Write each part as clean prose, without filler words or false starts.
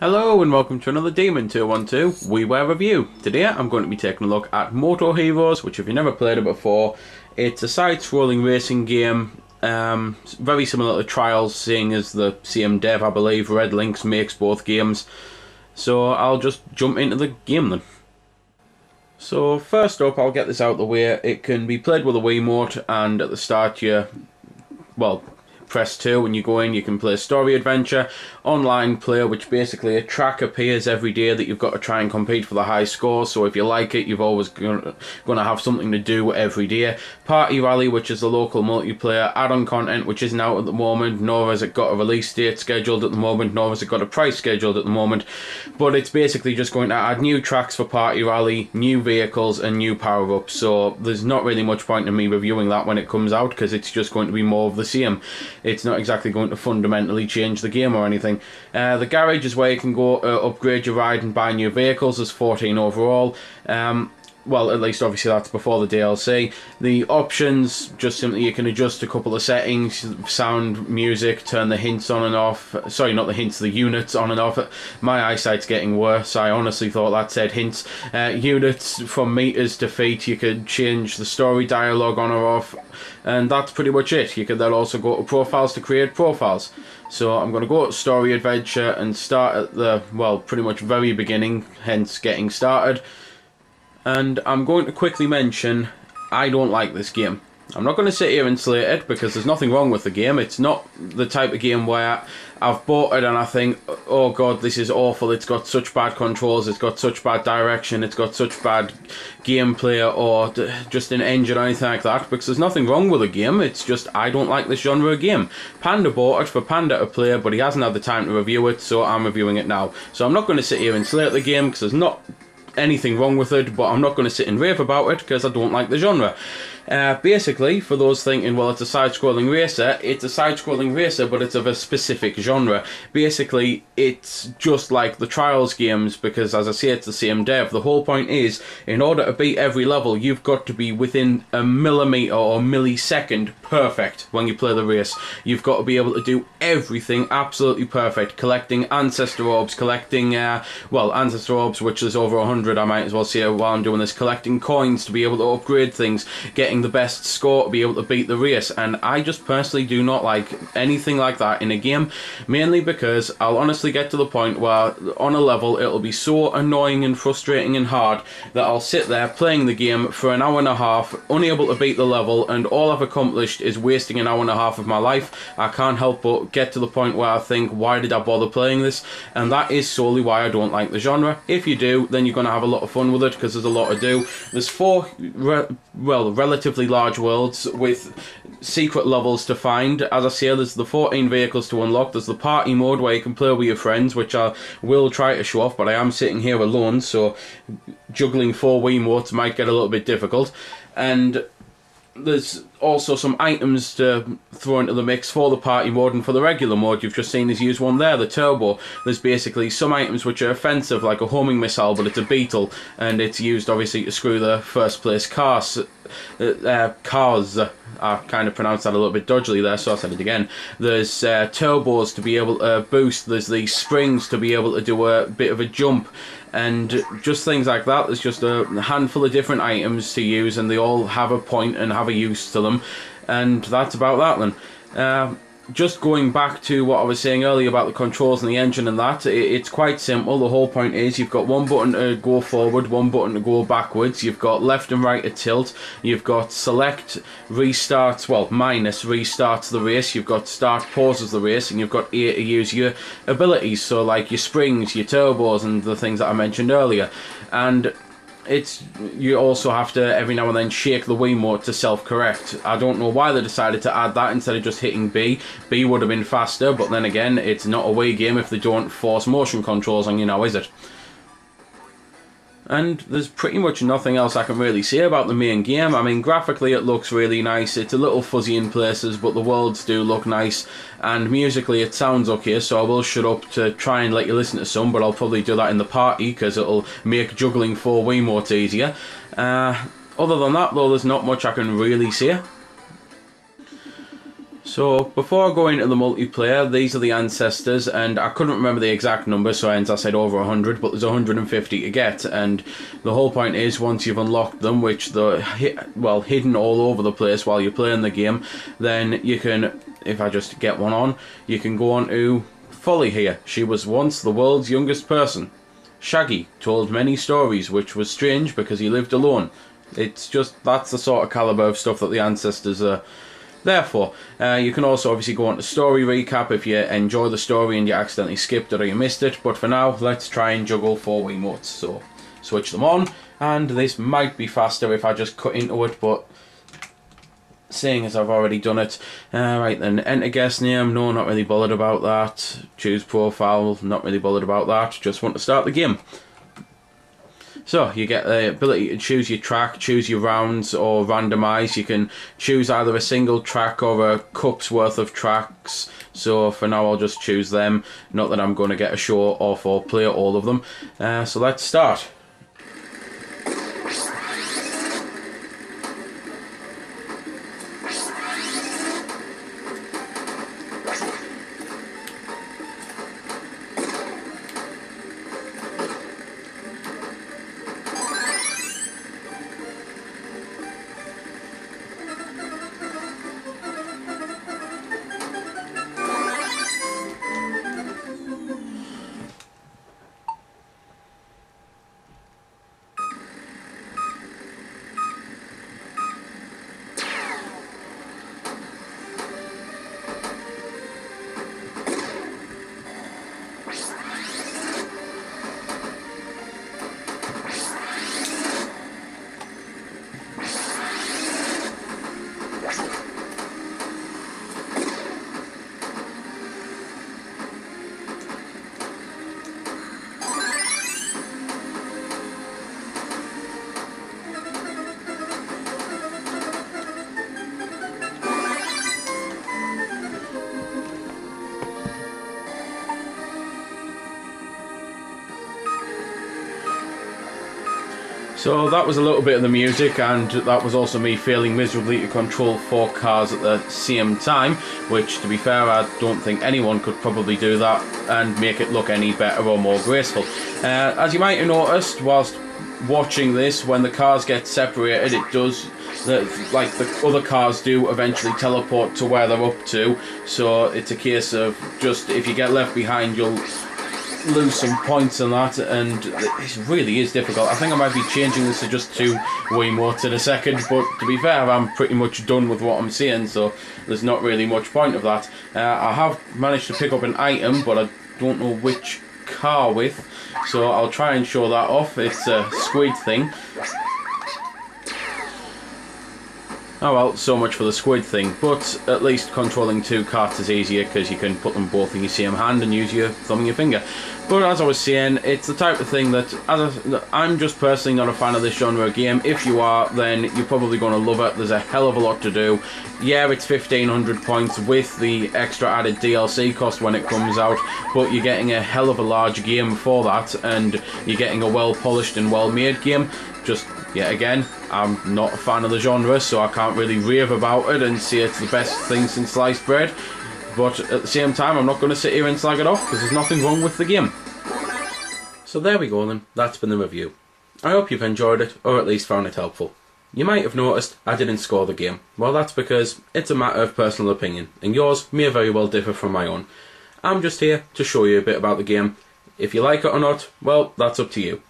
Hello and welcome to another Demon 212 Wii Ware review. Today I'm going to be taking a look at MotoHeroz, which if you've never played it before, it's a side-scrolling racing game, very similar to Trials, seeing as the same dev, I believe. Red Links makes both games. So I'll just jump into the game then. So first up, I'll get this out of the way. It can be played with a Wiimote, and at the start press 2 when you go in. You can play story adventure, online player, which basically a track appears every day that you've got to try and compete for the high score. So if you like it, you've always going to have something to do every day. Party rally, which is the local multiplayer add-on content, which isn't out at the moment, nor has it got a release date scheduled at the moment, nor has it got a price scheduled at the moment. But it's basically just going to add new tracks for party rally, new vehicles and new power-ups. So there's not really much point in me reviewing that when it comes out, because it's just going to be more of the same. It's not exactly going to fundamentally change the game or anything. The garage is where you can go upgrade your ride and buy new vehicles. There's 14 overall. Well, at least obviously that's before the DLC. The options, just simply you can adjust a couple of settings, sound, music, turn the hints on and off. Sorry, not the hints, the units on and off. My eyesight's getting worse. I honestly thought that said hints. Units from meters to feet. You could change the story dialogue on or off. And that's pretty much it. You can then also go to profiles to create profiles. So I'm going to go to story adventure and start at the, well, pretty much very beginning, hence getting started. And I'm going to quickly mention, I don't like this game. I'm not going to sit here and slate it, because there's nothing wrong with the game. It's not the type of game where I've bought it and I think, oh god, this is awful, it's got such bad controls, it's got such bad direction, it's got such bad gameplay or just an engine or anything like that, because there's nothing wrong with the game. It's just, I don't like this genre of game. Panda bought it for Panda to play, but he hasn't had the time to review it, so I'm reviewing it now. So I'm not going to sit here and slate the game, because there's not anything wrong with it, but I'm not going to sit and rave about it because I don't like the genre. Basically, for those thinking, well, it's a side-scrolling racer, it's a side-scrolling racer, but it's of a specific genre. Basically, it's just like the Trials games, because, as I say, it's the same dev. The whole point is, in order to beat every level, you've got to be within a millimetre or millisecond perfect when you play the race. You've got to be able to do everything absolutely perfect. Collecting Ancestor Orbs, collecting, Ancestor Orbs, which is over 100, I might as well say while I'm doing this. Collecting coins to be able to upgrade things, getting the best score to be able to beat the race, and I just personally do not like anything like that in a game, mainly because I'll honestly get to the point where on a level it'll be so annoying and frustrating and hard that I'll sit there playing the game for an hour and a half, unable to beat the level, and all I've accomplished is wasting an hour and a half of my life. I can't help but get to the point where I think, why did I bother playing this? And that is solely why I don't like the genre. If you do, then you're going to have a lot of fun with it, because there's a lot to do. There's four relatively large worlds with secret levels to find. As I say, there's the 14 vehicles to unlock. There's the party mode where you can play with your friends, which I will try to show off, but I am sitting here alone, so juggling 4 Wiimotes might get a little bit difficult. And there's also some items to throw into the mix for the party mode, and for the regular mode you've just seen us use one there, the turbo. There's basically some items which are offensive, like a homing missile, but it's a beetle, and it's used obviously to screw the first place cars. I kind of pronounced that a little bit dodgily there, so I said it again. There's turbos to be able to boost, there's these springs to be able to do a bit of a jump, and just things like that. There's just a handful of different items to use, and they all have a point and have a use to them, and that's about that then. Just going back to what I was saying earlier about the controls and the engine and that, it's quite simple. The whole point is you've got one button to go forward, one button to go backwards, you've got left and right to tilt, you've got select, restarts, well, minus restarts the race, you've got start pauses the race, and you've got A to use your abilities, so like your springs, your turbos, and the things that I mentioned earlier. And you also have to every now and then shake the Wiimote to self-correct. I don't know why they decided to add that instead of just hitting B. B would have been faster, but then again, it's not a Wii game if they don't force motion controls on you now, is it? And there's pretty much nothing else I can really say about the main game. I mean, graphically it looks really nice. It's a little fuzzy in places, but the worlds do look nice. And musically it sounds okay, so I will shut up to try and let you listen to some, but I'll probably do that in the party, because it'll make juggling 4 Wiimotes easier. Other than that, though, there's not much I can really say. So before I go into the multiplayer, these are the ancestors, and I couldn't remember the exact number, so hence I said over 100, but there's 150 to get, and the whole point is once you've unlocked them, which they're hidden all over the place while you're playing the game, then you can, if I just get one on, you can go on to Folly here. She was once the world's youngest person. Shaggy told many stories, which was strange because he lived alone. It's just, that's the sort of calibre of stuff that the ancestors are therefore. You can also obviously go on to story recap if you enjoy the story and you accidentally skipped it or you missed it, but for now let's try and juggle 4 Wiimotes. So switch them on, and this might be faster if I just cut into it, but seeing as I've already done it. Right then, enter guest name, no, not really bothered about that. Choose profile, not really bothered about that, just want to start the game. So you get the ability to choose your track, choose your rounds, or randomise. You can choose either a single track or a cup's worth of tracks. So for now I'll just choose them. Not that I'm going to get a show off or play all of them. So let's start. So that was a little bit of the music, and that was also me failing miserably to control 4 cars at the same time, which, to be fair, I don't think anyone could probably do that and make it look any better or more graceful. As you might have noticed whilst watching this, when the cars get separated, it does, like the other cars do, eventually teleport to where they're up to, so it's a case of just, if you get left behind, you'll lose some points on that, and it really is difficult. I think I might be changing this to just 2 Wiimotes in a second, but to be fair, I'm pretty much done with what I'm seeing, so there's not really much point of that. I have managed to pick up an item, but I don't know which car with, so I'll try and show that off. It's a squid thing. Oh well, so much for the squid thing, but at least controlling 2 carts is easier because you can put them both in your same hand and use your thumb and your finger. But as I was saying, it's the type of thing that, I'm just personally not a fan of this genre of game. If you are, then you're probably going to love it. There's a hell of a lot to do. Yeah, it's 1500 points with the extra added DLC cost when it comes out, but you're getting a hell of a large game for that, and you're getting a well-polished and well-made game. Just, yet again, I'm not a fan of the genre, so I can't really rave about it and say it's the best thing since sliced bread. But at the same time, I'm not going to sit here and slag it off, because there's nothing wrong with the game. So there we go then, that's been the review. I hope you've enjoyed it, or at least found it helpful. You might have noticed I didn't score the game. Well, that's because it's a matter of personal opinion, and yours may very well differ from my own. I'm just here to show you a bit about the game. If you like it or not, well, that's up to you.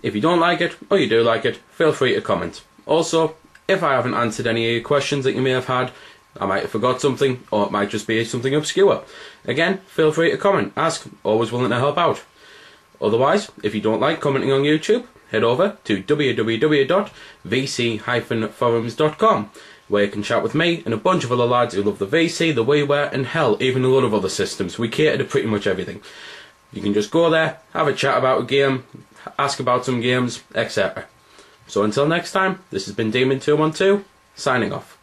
If you don't like it, or you do like it, feel free to comment. Also, if I haven't answered any of your questions that you may have had, I might have forgot something, or it might just be something obscure. Again, feel free to comment, ask, always willing to help out. Otherwise, if you don't like commenting on YouTube, head over to www.vc-forums.com, where you can chat with me and a bunch of other lads who love the VC, the Wii Ware, and hell, even a lot of other systems. We cater to pretty much everything. You can just go there, have a chat about a game, ask about some games, etc. So until next time, this has been Demon212, signing off.